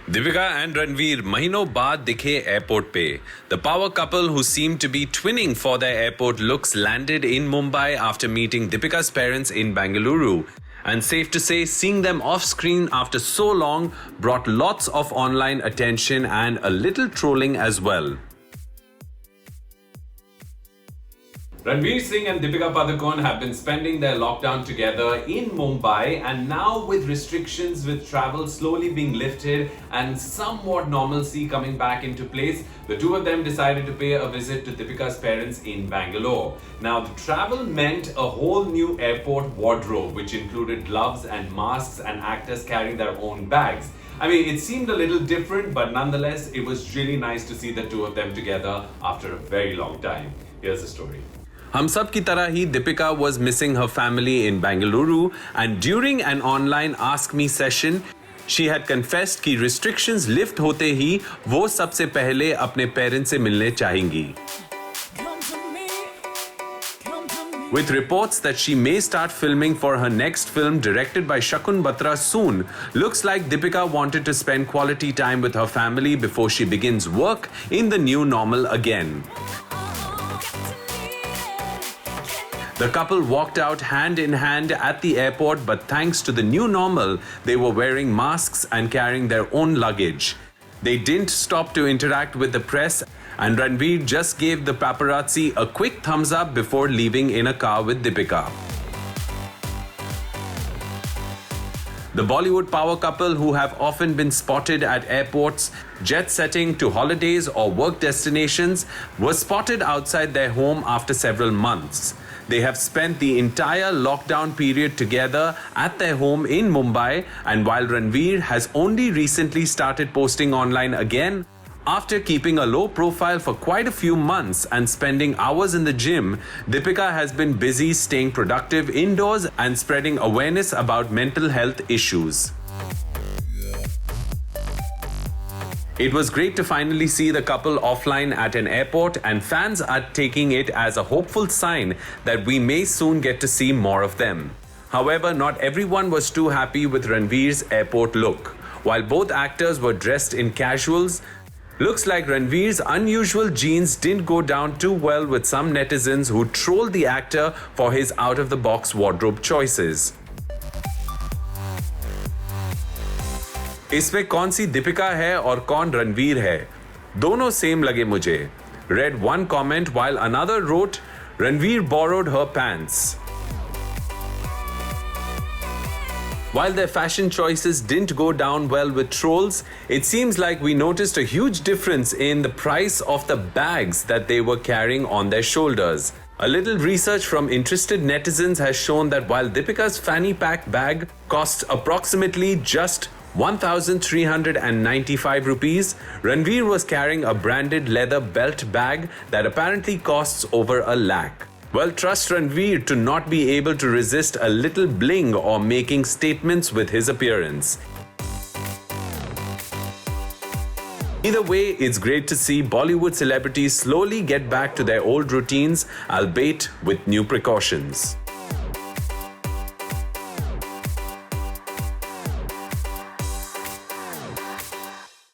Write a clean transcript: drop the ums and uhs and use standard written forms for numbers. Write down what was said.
Deepika and Ranveer mahino baad dikhe airport pe. The power couple who seemed to be twinning for their airport looks landed in Mumbai after meeting Deepika's parents in Bengaluru. And safe to say, seeing them off screen after so long brought lots of online attention and a little trolling as well. Ranveer Singh and Deepika Padukone have been spending their lockdown together in Mumbai, and now with restrictions with travel slowly being lifted and somewhat normalcy coming back into place, the two of them decided to pay a visit to Deepika's parents in Bangalore. Now the travel meant a whole new airport wardrobe which included gloves and masks and actors carrying their own bags. I mean, it seemed a little different, but nonetheless it was really nice to see the two of them together after a very long time. Here's the story. हम सब की तरह ही Deepika was missing her family in Bengaluru, and during an online Ask Me session, she had confessed कि restrictions lift होते ही वो सबसे पहले अपने parents से मिलने चाहेंगी. With reports that she may start filming for her next film directed by Shakun Batra soon, looks like Deepika wanted to spend quality time with her family before she begins work in the new normal again. The couple walked out hand in hand at the airport, but thanks to the new normal, they were wearing masks and carrying their own luggage. They didn't stop to interact with the press, and Ranveer just gave the paparazzi a quick thumbs up before leaving in a car with Deepika. The Bollywood power couple, who have often been spotted at airports, jet-setting to holidays or work destinations, were spotted outside their home after several months. They have spent the entire lockdown period together at their home in Mumbai, and while Ranveer has only recently started posting online again, after keeping a low profile for quite a few months and spending hours in the gym, Deepika has been busy staying productive indoors and spreading awareness about mental health issues. It was great to finally see the couple offline at an airport, and fans are taking it as a hopeful sign that we may soon get to see more of them. However, not everyone was too happy with Ranveer's airport look. While both actors were dressed in casuals, looks like Ranveer's unusual jeans didn't go down too well with some netizens who trolled the actor for his out-of-the-box wardrobe choices. इसमें कौन सी दीपिका है और कौन रणवीर है? दोनों same लगे मुझे. Read one comment while another wrote, Ranveer borrowed her pants. While their fashion choices didn't go down well with trolls, it seems like we noticed a huge difference in the price of the bags that they were carrying on their shoulders. A little research from interested netizens has shown that while Deepika's fanny pack bag costs approximately just 1,395 rupees, Ranveer was carrying a branded leather belt bag that apparently costs over a lakh. Well, trust Ranveer to not be able to resist a little bling or making statements with his appearance. Either way, it's great to see Bollywood celebrities slowly get back to their old routines, albeit with new precautions.